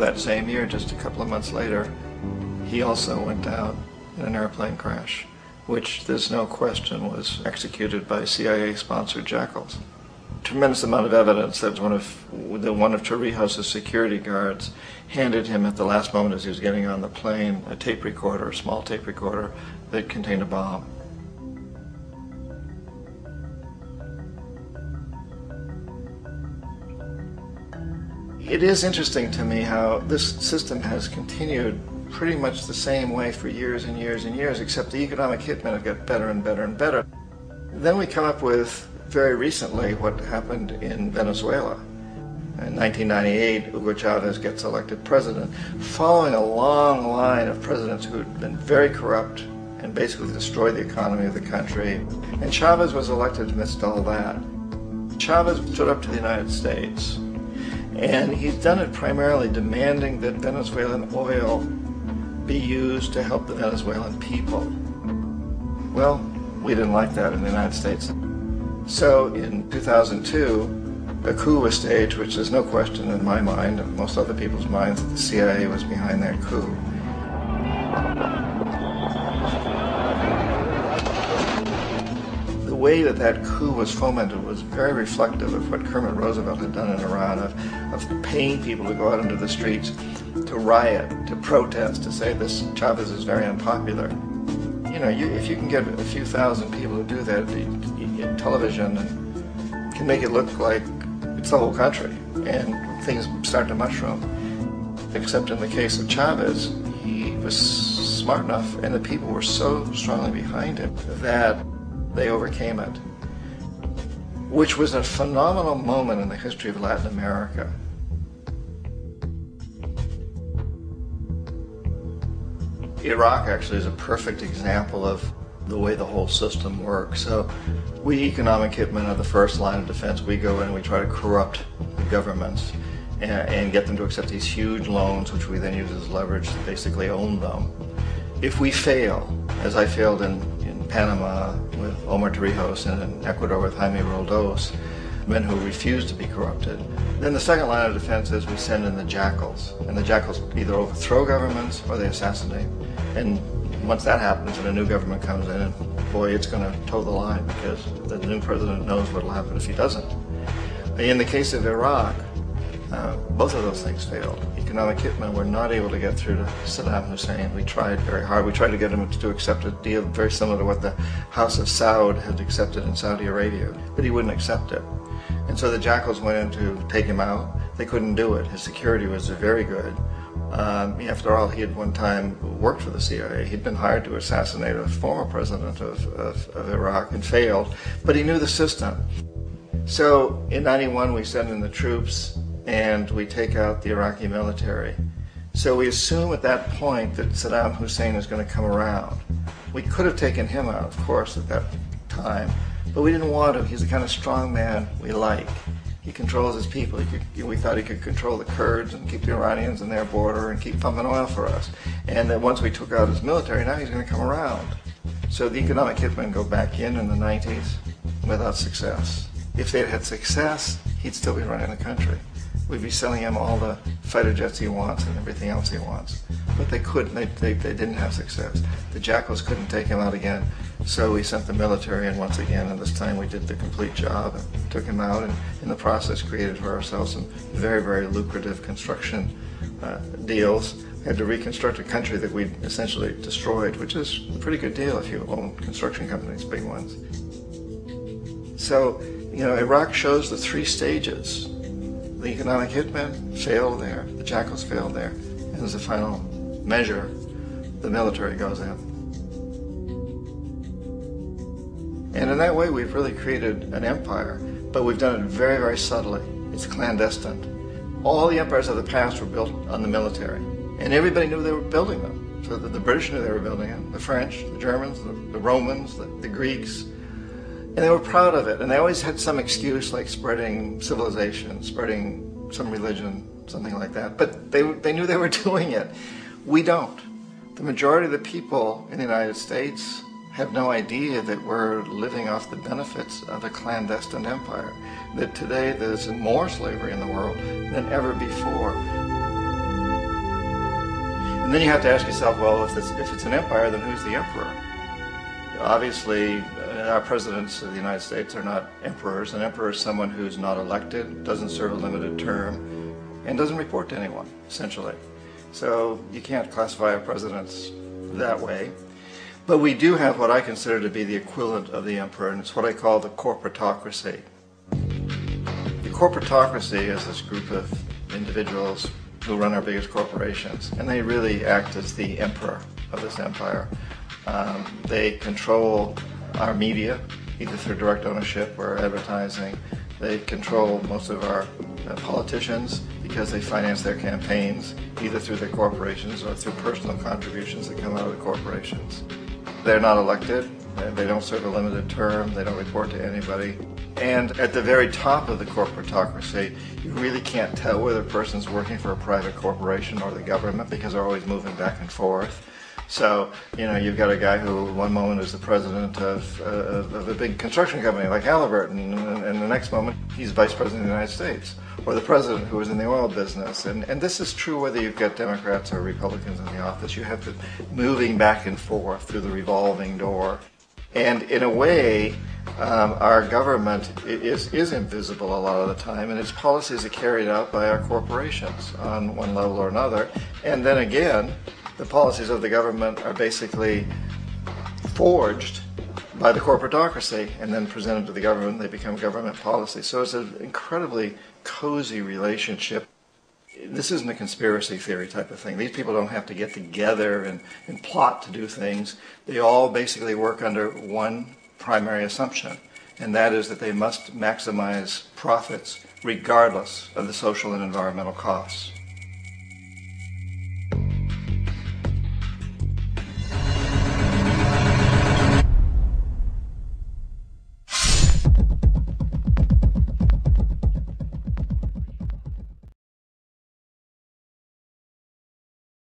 that same year, just a couple of months later, he also went down in an airplane crash, which there's no question was executed by CIA-sponsored jackals. Tremendous amount of evidence that one of Torrijos' security guards handed him at the last moment as he was getting on the plane a tape recorder, a small tape recorder that contained a bomb. It is interesting to me how this system has continued pretty much the same way for years and years and years, except the economic hitmen have got better and better and better. Then we come up with, very recently, what happened in Venezuela. In 1998, Hugo Chavez gets elected president, following a long line of presidents who had been very corrupt and basically destroyed the economy of the country. And Chavez was elected amidst all that. Chavez stood up to the United States, and he's done it primarily demanding that Venezuelan oil be used to help the Venezuelan people. Well, we didn't like that in the United States. So in 2002, a coup was staged, which there's no question in my mind and most other people's minds that the CIA was behind that coup. The way that that coup was fomented was very reflective of what Kermit Roosevelt had done in Iran, of paying people to go out into the streets, to riot, to protest, to say this Chavez is very unpopular. You know, if you can get a few thousand people to do that in television, and can make it look like it's the whole country, and things start to mushroom. Except in the case of Chavez, he was smart enough, and the people were so strongly behind him that they overcame it, which was a phenomenal moment in the history of Latin America. Iraq actually is a perfect example of the way the whole system works. So we economic hitmen are the first line of defense. We go in and we try to corrupt the governments and get them to accept these huge loans, which we then use as leverage to basically own them. If we fail, as I failed in Panama with Omar Torrijos and in Ecuador with Jaime Roldos, men who refuse to be corrupted, then the second line of defense is we send in the jackals. And the jackals either overthrow governments or they assassinate. And once that happens and a new government comes in, and boy, it's going to toe the line because the new president knows what will happen if he doesn't. In the case of Iraq, both of those things failed. Economic hitmen were not able to get through to Saddam Hussein. We tried very hard. We tried to get him to accept a deal very similar to what the House of Saud had accepted in Saudi Arabia, but he wouldn't accept it. And so the jackals went in to take him out. They couldn't do it. His security was very good. After all, he had one time worked for the CIA. He'd been hired to assassinate a former president of Iraq and failed, but he knew the system. So in '91 we send in the troops and we take out the Iraqi military. So we assume at that point that Saddam Hussein is going to come around. We could have taken him out, of course, at that time, but we didn't want to. He's the kind of strong man we like. He controls his people. We thought he could control the Kurds and keep the Iranians in their border and keep pumping oil for us. And that once we took out his military, now he's going to come around. So the economic hitmen go back in the 90s without success. If they'd had success, he'd still be running the country. We'd be selling him all the fighter jets he wants and everything else he wants. But they couldn't. They didn't have success. The jackals couldn't take him out again. So we sent the military in once again, and this time we did the complete job and took him out, and in the process created for ourselves some very, very lucrative construction deals. We had to reconstruct a country that we'd essentially destroyed, which is a pretty good deal if you own construction companies, big ones. So, you know, Iraq shows the three stages. The economic hitmen failed there, the jackals failed there, and as a final measure, the military goes in. And in that way, we've really created an empire, but we've done it very, very subtly. It's clandestine. All the empires of the past were built on the military, and everybody knew they were building them. So the British knew they were building it, the French, the Germans, the Romans, the Greeks, and they were proud of it. And they always had some excuse, like spreading civilization, spreading some religion, something like that. But they knew they were doing it. We don't. The majority of the people in the United States have no idea that we're living off the benefits of a clandestine empire. That today there's more slavery in the world than ever before. And then you have to ask yourself, well, if it's an empire, then who's the emperor? Obviously, our presidents of the United States are not emperors. An emperor is someone who's not elected, doesn't serve a limited term, and doesn't report to anyone, essentially. So you can't classify our presidents that way. But we do have what I consider to be the equivalent of the emperor, and it's what I call the corporatocracy. The corporatocracy is this group of individuals who run our biggest corporations, and they really act as the emperor of this empire. They control our media, either through direct ownership or advertising. They control most of our politicians because they finance their campaigns, either through their corporations or through personal contributions that come out of the corporations. They're not elected, they don't serve a limited term, they don't report to anybody. And at the very top of the corporatocracy, you really can't tell whether a person's working for a private corporation or the government because they're always moving back and forth. So, you've got a guy who one moment is the president of a big construction company like Halliburton, and the next moment he's vice president of the United States, or the president who is in the oil business. And this is true whether you've got Democrats or Republicans in the office. You have to moving back and forth through the revolving door. And in a way, our government is invisible a lot of the time, and its policies are carried out by our corporations on one level or another. And then again, the policies of the government are basically forged by the corporatocracy and then presented to the government. They become government policy. So it's an incredibly cozy relationship. This isn't a conspiracy theory type of thing. These people don't have to get together and plot to do things. They all basically work under one primary assumption, and that is that they must maximize profits regardless of the social and environmental costs.